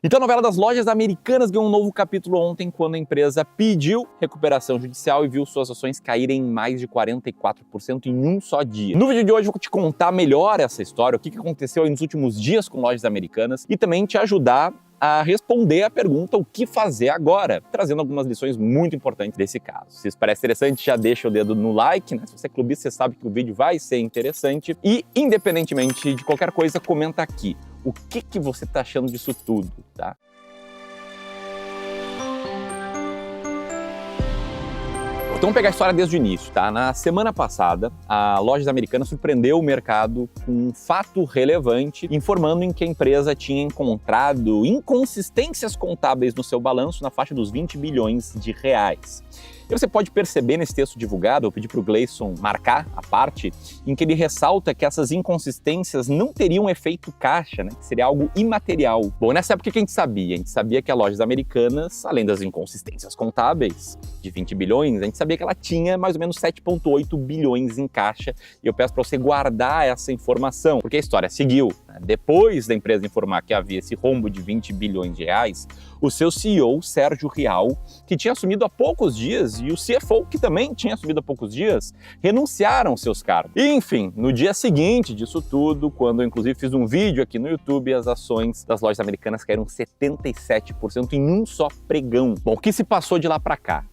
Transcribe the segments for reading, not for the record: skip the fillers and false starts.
Então a novela das lojas americanas ganhou um novo capítulo ontem, quando a empresa pediu recuperação judicial e viu suas ações caírem em mais de 44% em um só dia. No vídeo de hoje eu vou te contar melhor essa história, o que aconteceu aí nos últimos dias com lojas americanas e também te ajudar a responder a pergunta o que fazer agora, trazendo algumas lições muito importantes desse caso. Se isso parece interessante, já deixa o dedo no like, né? Se você é clubista, você sabe que o vídeo vai ser interessante. E, independentemente de qualquer coisa, comenta aqui o que você tá achando disso tudo, tá? Então vamos pegar a história desde o início, tá? Na semana passada, a Lojas Americanas surpreendeu o mercado com um fato relevante, informando em que a empresa tinha encontrado inconsistências contábeis no seu balanço na faixa dos 20 bilhões de reais. E você pode perceber nesse texto divulgado, eu pedi para o Gleison marcar a parte, em que ele ressalta que essas inconsistências não teriam efeito caixa, né? Que seria algo imaterial. Bom, nessa época o que a gente sabia? A gente sabia que a Lojas Americanas, além das inconsistências contábeis de 20 bilhões, a gente sabia que ela tinha mais ou menos 7,8 bilhões em caixa. E eu peço para você guardar essa informação, porque a história seguiu. Depois da empresa informar que havia esse rombo de 20 bilhões de reais, o seu CEO, Sérgio Rial, que tinha assumido há poucos dias, e o CFO, que também tinha assumido há poucos dias, renunciaram seus cargos. E, enfim, no dia seguinte disso tudo, quando eu inclusive fiz um vídeo aqui no YouTube, as ações das lojas americanas caíram 77% em um só pregão. Bom, o que se passou de lá para cá?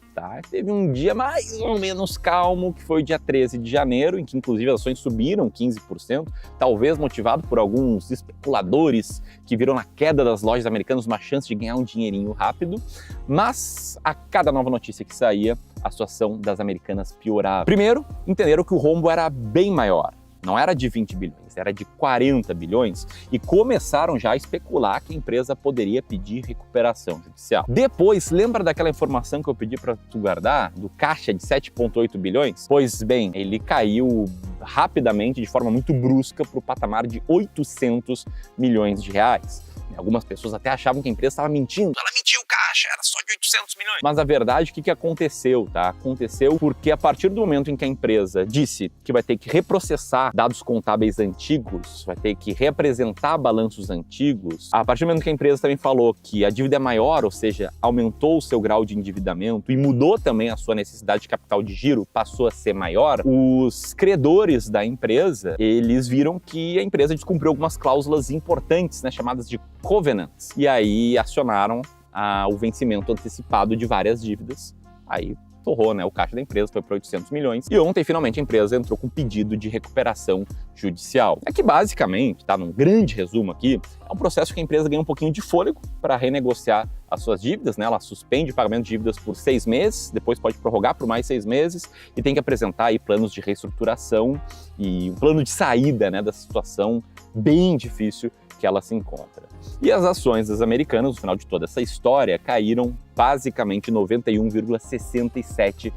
Teve um dia mais ou menos calmo, que foi o dia 13 de janeiro, em que inclusive as ações subiram 15%, talvez motivado por alguns especuladores que viram na queda das lojas americanas uma chance de ganhar um dinheirinho rápido, mas a cada nova notícia que saía, a situação das americanas piorava. Primeiro, entenderam que o rombo era bem maior. Não era de 20 bilhões, era de 40 bilhões e começaram já a especular que a empresa poderia pedir recuperação judicial. Depois, lembra daquela informação que eu pedi para tu guardar, do caixa de 7,8 bilhões? Pois bem, ele caiu rapidamente, de forma muito brusca, para o patamar de 800 milhões de reais. Algumas pessoas até achavam que a empresa estava mentindo. Ela mentiu, o caixa era só de 800 milhões. Mas na verdade, o que aconteceu, tá? Aconteceu porque a partir do momento em que a empresa disse que vai ter que reprocessar dados contábeis antigos, vai ter que reapresentar balanços antigos, a partir do momento que a empresa também falou que a dívida é maior, ou seja, aumentou o seu grau de endividamento e mudou também a sua necessidade de capital de giro, passou a ser maior, os credores da empresa, eles viram que a empresa descumpriu algumas cláusulas importantes, né, chamadas de covenants, e aí acionaram o vencimento antecipado de várias dívidas. Aí torrou, né? O caixa da empresa foi para 800 milhões e ontem finalmente a empresa entrou com pedido de recuperação judicial. É que basicamente, tá, num grande resumo aqui, é um processo que a empresa ganha um pouquinho de fôlego para renegociar as suas dívidas, né? Ela suspende o pagamento de dívidas por 6 meses, depois pode prorrogar por mais 6 meses e tem que apresentar aí planos de reestruturação e um plano de saída, né, da situação bem difícil que ela se encontra. E as ações das americanas, no final de toda essa história, caíram basicamente 91,67%,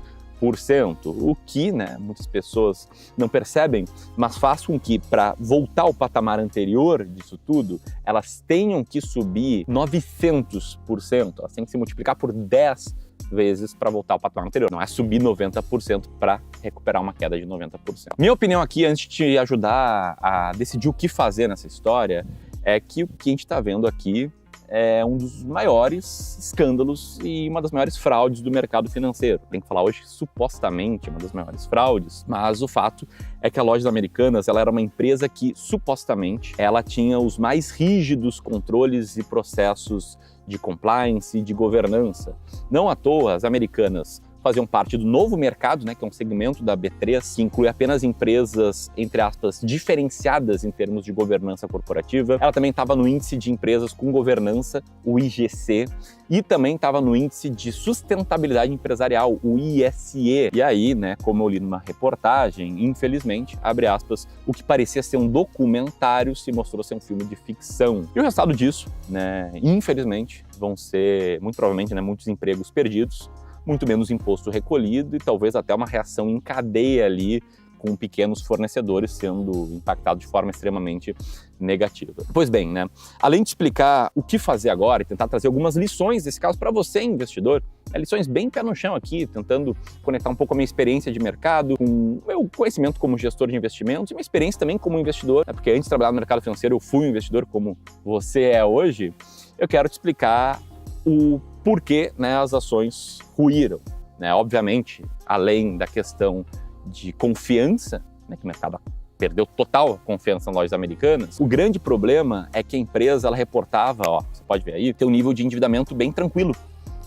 o que, né, muitas pessoas não percebem, mas faz com que, para voltar ao patamar anterior disso tudo, elas tenham que subir 900%, elas têm que se multiplicar por 10 vezes para voltar ao patamar anterior. Não é subir 90% para recuperar uma queda de 90%. Minha opinião aqui, antes de te ajudar a decidir o que fazer nessa história, é que o que a gente está vendo aqui é um dos maiores escândalos e uma das maiores fraudes do mercado financeiro. Tem que falar hoje supostamente uma das maiores fraudes, mas o fato é que a Lojas Americanas ela era uma empresa que supostamente ela tinha os mais rígidos controles e processos de compliance e de governança. Não à toa, as americanas faziam parte do novo mercado, né, que é um segmento da B3, que inclui apenas empresas, entre aspas, diferenciadas em termos de governança corporativa. Ela também estava no índice de empresas com governança, o IGC, e também estava no índice de sustentabilidade empresarial, o ISE. E aí, né, como eu li numa reportagem, infelizmente, abre aspas, o que parecia ser um documentário se mostrou ser um filme de ficção. E o resultado disso, né, infelizmente, vão ser, muito provavelmente, né, muitos empregos perdidos, muito menos imposto recolhido e talvez até uma reação em cadeia ali com pequenos fornecedores sendo impactados de forma extremamente negativa. Pois bem, né? Além de explicar o que fazer agora e tentar trazer algumas lições desse caso para você, investidor, lições bem pé no chão aqui, tentando conectar um pouco a minha experiência de mercado com o meu conhecimento como gestor de investimentos e minha experiência também como investidor, né? Porque antes de trabalhar no mercado financeiro eu fui um investidor como você é hoje. eu quero te explicar o porquê, né, as ações ruíram. Né? Obviamente, além da questão de confiança, né, que o mercado perdeu total confiança em lojas americanas, o grande problema é que a empresa ela reportava, ó, você pode ver aí, tem um nível de endividamento bem tranquilo,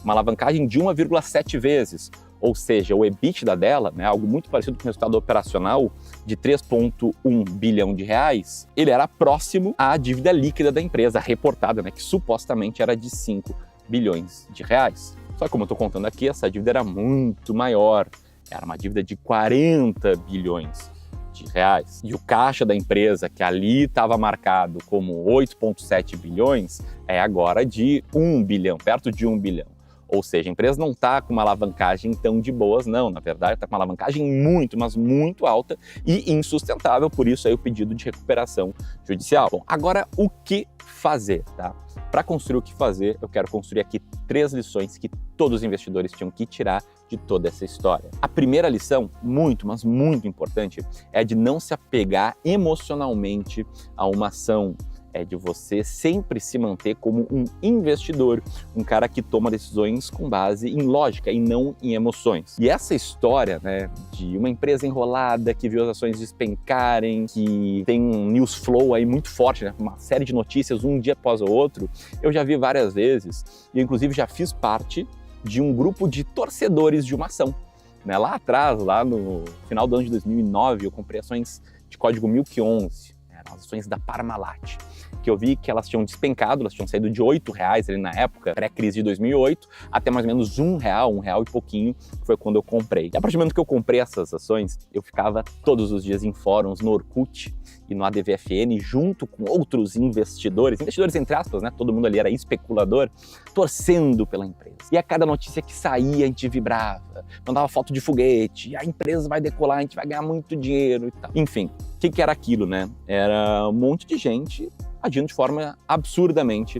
uma alavancagem de 1,7 vezes, ou seja, o EBITDA dela, né, algo muito parecido com o resultado operacional de 3,1 bilhão de reais, ele era próximo à dívida líquida da empresa, reportada, né, que supostamente era de 5 bilhões de reais. Só que como eu estou contando aqui, essa dívida era muito maior, era uma dívida de 40 bilhões de reais. E o caixa da empresa, que ali estava marcado como 8,7 bilhões, é agora de 1 bilhão, perto de 1 bilhão. Ou seja, a empresa não está com uma alavancagem tão de boas, não. Na verdade, está com uma alavancagem muito, mas muito alta e insustentável. Por isso aí o pedido de recuperação judicial. Bom, agora o que fazer, tá? Para construir o que fazer, eu quero construir aqui 3 lições que todos os investidores tinham que tirar de toda essa história. A primeira lição, muito, mas muito importante, é de não se apegar emocionalmente a uma ação. É de você sempre se manter como um investidor, um cara que toma decisões com base em lógica e não em emoções. E essa história, né, de uma empresa enrolada que viu as ações despencarem, que tem um news flow aí muito forte, né, uma série de notícias um dia após o outro, eu já vi várias vezes e eu, inclusive já fiz parte de um grupo de torcedores de uma ação. Né, lá atrás, lá no final do ano de 2009, eu comprei ações de código 1011, eram as ações da Parmalat, que eu vi que elas tinham despencado, elas tinham saído de R$8 ali na época, pré-crise de 2008, até mais ou menos R$1 e pouquinho, que foi quando eu comprei. E a partir do momento que eu comprei essas ações, eu ficava todos os dias em fóruns, no Orkut e no ADVFN, junto com outros investidores entre aspas, né? Todo mundo ali era especulador, torcendo pela empresa. E a cada notícia que saía, a gente vibrava, mandava foto de foguete, a empresa vai decolar, a gente vai ganhar muito dinheiro e tal. Enfim, o que era aquilo, né? Era um monte de gente agindo de forma absurdamente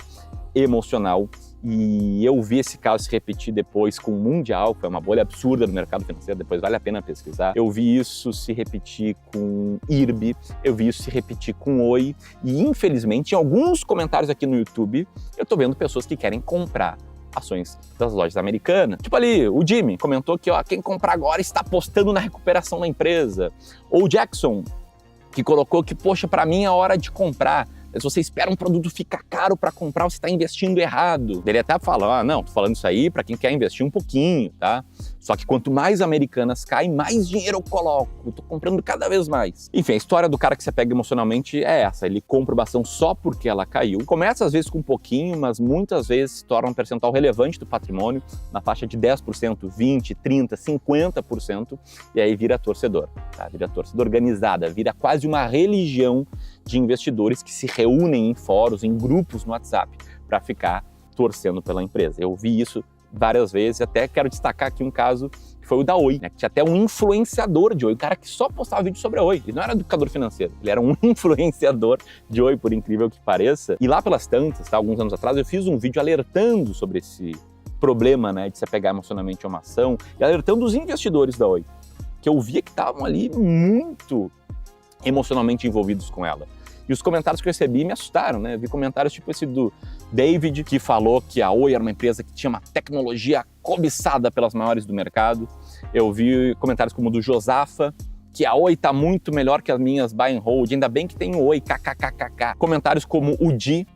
emocional. E eu vi esse caso se repetir depois com o Mundial, foi uma bolha absurda no mercado financeiro, depois vale a pena pesquisar. Eu vi isso se repetir com IRB, eu vi isso se repetir com Oi, e infelizmente em alguns comentários aqui no YouTube, eu tô vendo pessoas que querem comprar ações das lojas americanas. Tipo ali, o Jimmy comentou que ó, quem comprar agora está apostando na recuperação da empresa. Ou o Jackson, que colocou que, poxa, para mim é hora de comprar. Se você espera um produto ficar caro para comprar, você está investindo errado. Ele até fala, não, tô falando isso aí para quem quer investir um pouquinho, tá? Só que quanto mais Americanas caem, mais dinheiro eu coloco, eu tô comprando cada vez mais. Enfim, a história do cara que se apega emocionalmente é essa, ele compra uma ação só porque ela caiu. Começa às vezes com um pouquinho, mas muitas vezes se torna um percentual relevante do patrimônio, na faixa de 10%, 20%, 30%, 50%, e aí vira torcedor, tá? Vira torcida organizada, vira quase uma religião de investidores que se reúnem em fóruns, em grupos no WhatsApp, para ficar torcendo pela empresa. Eu vi isso várias vezes, até quero destacar aqui um caso que foi o da Oi, né? Que tinha até um influenciador de Oi, um cara que só postava vídeo sobre a Oi. Ele não era educador financeiro, ele era um influenciador de Oi, por incrível que pareça. E lá pelas tantas, tá, alguns anos atrás, eu fiz um vídeo alertando sobre esse problema, né, de se apegar emocionalmente a uma ação e alertando os investidores da Oi, que eu via que estavam ali muito emocionalmente envolvidos com ela. E os comentários que eu recebi me assustaram, né? Eu vi comentários tipo esse do David, que falou que a Oi era uma empresa que tinha uma tecnologia cobiçada pelas maiores do mercado. Eu vi comentários como o do Josafa, que a Oi tá muito melhor que as minhas buy and hold, ainda bem que tem o Oi, kkkk. Comentários como o Di,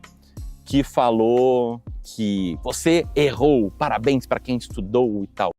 que falou que você errou, parabéns para quem estudou e tal.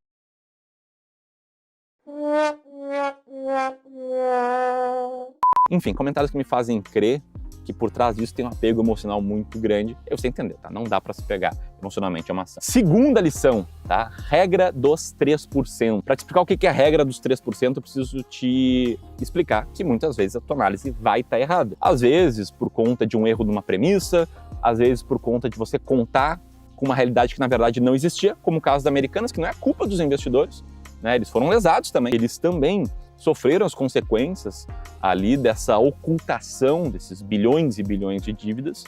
Enfim, comentários que me fazem crer que por trás disso tem um apego emocional muito grande. Eu sei entender, tá? Não dá para se pegar emocionalmente a uma ação. Segunda lição, tá? Regra dos 3%. Para te explicar o que é a regra dos 3%, eu preciso te explicar que muitas vezes a tua análise vai estar errada. Às vezes por conta de um erro de uma premissa, às vezes por conta de você contar com uma realidade que na verdade não existia, como o caso das Americanas, que não é culpa dos investidores, né? Eles foram lesados também. Eles também sofreram as consequências ali dessa ocultação desses bilhões e bilhões de dívidas,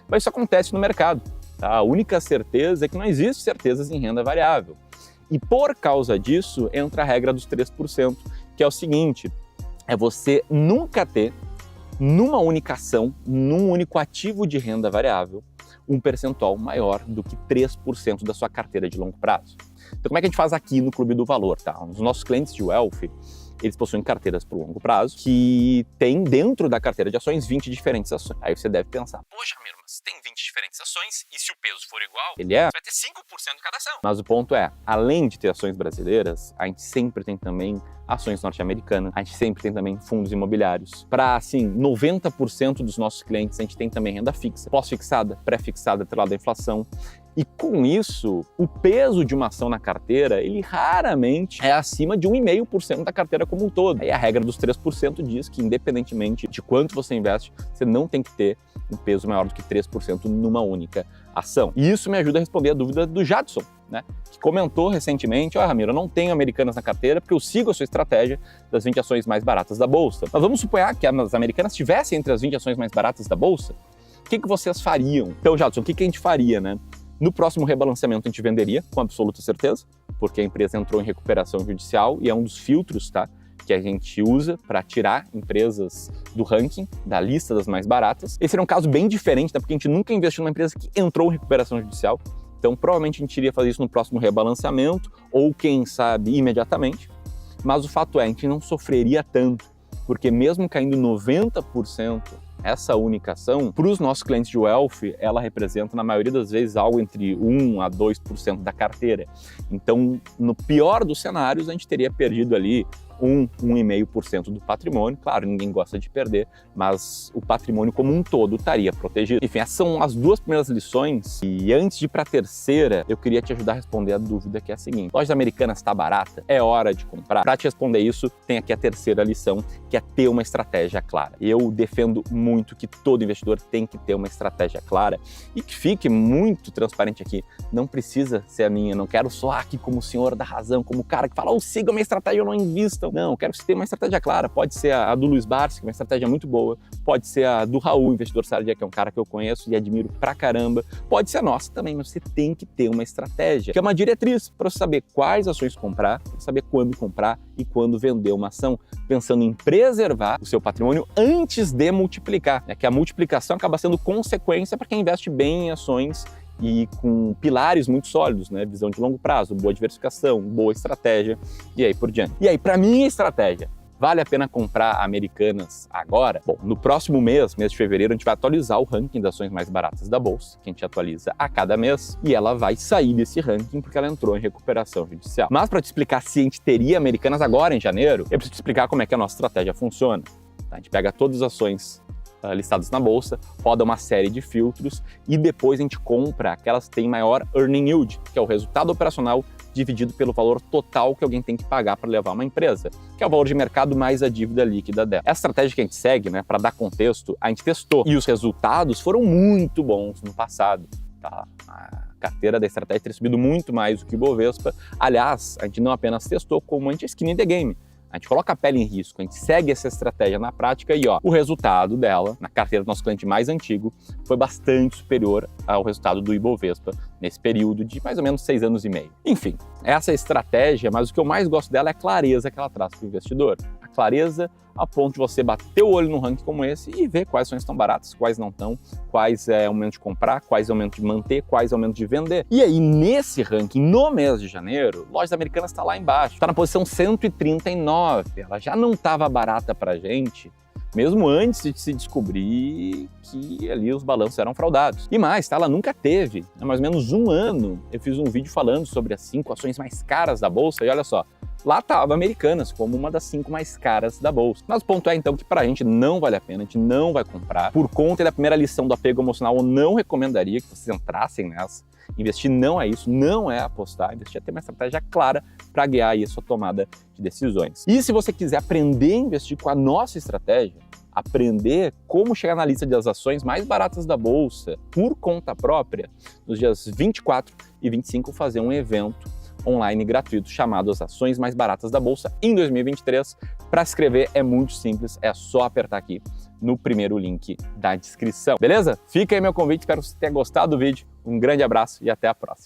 mas isso acontece no mercado, tá? A única certeza é que não existe certezas em renda variável. E por causa disso, entra a regra dos 3%, que é o seguinte, é você nunca ter, numa única ação, num único ativo de renda variável, um percentual maior do que 3% da sua carteira de longo prazo. Então como é que a gente faz aqui no Clube do Valor, tá? Os nossos clientes de Wealth, eles possuem carteiras por longo prazo que tem dentro da carteira de ações 20 diferentes ações. Aí você deve pensar, poxa, Ramiro, mas tem 20 diferentes ações e se o peso for igual, você vai ter 5% de cada ação. Mas o ponto é, além de ter ações brasileiras, a gente sempre tem também ações norte-americanas, a gente sempre tem também fundos imobiliários. Para, assim, 90% dos nossos clientes, a gente tem também renda fixa, pós-fixada, pré-fixada, atrelada à inflação. E com isso, o peso de uma ação na carteira, ele raramente é acima de 1,5% da carteira como um todo. Aí a regra dos 3% diz que, independentemente de quanto você investe, você não tem que ter um peso maior do que 3% numa única ação. E isso me ajuda a responder a dúvida do Jadson, né? Que comentou recentemente, Ramiro, eu não tenho Americanas na carteira porque eu sigo a sua estratégia das 20 ações mais baratas da Bolsa. Mas vamos supor que as Americanas estivessem entre as 20 ações mais baratas da Bolsa, o que vocês fariam? Então, Jadson, o que a gente faria, né? No próximo rebalanceamento a gente venderia, com absoluta certeza, porque a empresa entrou em recuperação judicial e é um dos filtros, tá, que a gente usa para tirar empresas do ranking, da lista das mais baratas. Esse era um caso bem diferente, tá, porque a gente nunca investiu numa empresa que entrou em recuperação judicial, então provavelmente a gente iria fazer isso no próximo rebalanceamento, ou quem sabe imediatamente, mas o fato é, a gente não sofreria tanto, porque mesmo caindo 90%, essa única ação, para os nossos clientes de Wealth, ela representa, na maioria das vezes, algo entre 1 a 2% da carteira. Então, no pior dos cenários, a gente teria perdido ali 1,5% do patrimônio. Claro, ninguém gosta de perder, mas o patrimônio como um todo estaria protegido. Enfim, essas são as duas primeiras lições. E antes de ir para a terceira, eu queria te ajudar a responder a dúvida que é a seguinte. Lojas Americanas está barata? É hora de comprar? Para te responder isso, tem aqui a terceira lição, que é ter uma estratégia clara. Eu defendo muito que todo investidor tem que ter uma estratégia clara e que fique muito transparente aqui. Não precisa ser a minha, não quero soar aqui como o senhor da razão, como o cara que fala, siga a minha estratégia, eu não invisto. Não, eu quero que você tenha uma estratégia clara. Pode ser a do Luiz Barsi, que é uma estratégia muito boa. Pode ser a do Raul, investidor Sardia, que é um cara que eu conheço e admiro pra caramba. Pode ser a nossa também, mas você tem que ter uma estratégia, que é uma diretriz para você saber quais ações comprar, para saber quando comprar e quando vender uma ação, pensando em preservar o seu patrimônio antes de multiplicar. É que a multiplicação acaba sendo consequência para quem investe bem em ações e com pilares muito sólidos, né? Visão de longo prazo, boa diversificação, boa estratégia e aí por diante. E aí, para minha estratégia, vale a pena comprar Americanas agora? Bom, no próximo mês de fevereiro, a gente vai atualizar o ranking das ações mais baratas da Bolsa, que a gente atualiza a cada mês, e ela vai sair desse ranking porque ela entrou em recuperação judicial. Mas para te explicar se a gente teria Americanas agora em janeiro, eu preciso te explicar como é que a nossa estratégia funciona. A gente pega todas as ações listadas na bolsa, roda uma série de filtros e depois a gente compra aquelas que têm maior earning yield, que é o resultado operacional dividido pelo valor total que alguém tem que pagar para levar uma empresa, que é o valor de mercado mais a dívida líquida dela. Essa estratégia que a gente segue, né, para dar contexto, a gente testou e os resultados foram muito bons no passado. Tá? A carteira da estratégia teria subido muito mais do que o Bovespa. Aliás, a gente não apenas testou, como a gente é skin in the game. A gente coloca a pele em risco, a gente segue essa estratégia na prática e o resultado dela, na carteira do nosso cliente mais antigo, foi bastante superior ao resultado do Ibovespa nesse período de mais ou menos 6 anos e meio. Enfim, essa é a estratégia, mas o que eu mais gosto dela é a clareza que ela traz para o investidor. A clareza a ponto de você bater o olho num ranking como esse e ver quais ações estão baratas, quais não estão, quais é o momento de comprar, quais é o momento de manter, quais é o momento de vender. E aí, nesse ranking, no mês de janeiro, Lojas Americanas está lá embaixo, está na posição 139, ela já não estava barata para a gente, mesmo antes de se descobrir que ali os balanços eram fraudados. E mais, tá? Ela nunca teve, há mais ou menos um ano, eu fiz um vídeo falando sobre as 5 ações mais caras da Bolsa e olha só, lá estava Americanas como uma das 5 mais caras da Bolsa. Mas o ponto é então que pra gente não vale a pena, a gente não vai comprar. Por conta da primeira lição do apego emocional, eu não recomendaria que vocês entrassem nessa. Investir não é isso, não é apostar, investir é ter uma estratégia clara para guiar aí a sua tomada de decisões. E se você quiser aprender a investir com a nossa estratégia, aprender como chegar na lista das ações mais baratas da Bolsa por conta própria, nos dias 24 e 25 fazer um evento online gratuito chamado As Ações Mais Baratas da Bolsa em 2023. Para se inscrever é muito simples, é só apertar aqui no primeiro link da descrição. Beleza? Fica aí meu convite, espero que você tenha gostado do vídeo. Um grande abraço e até a próxima.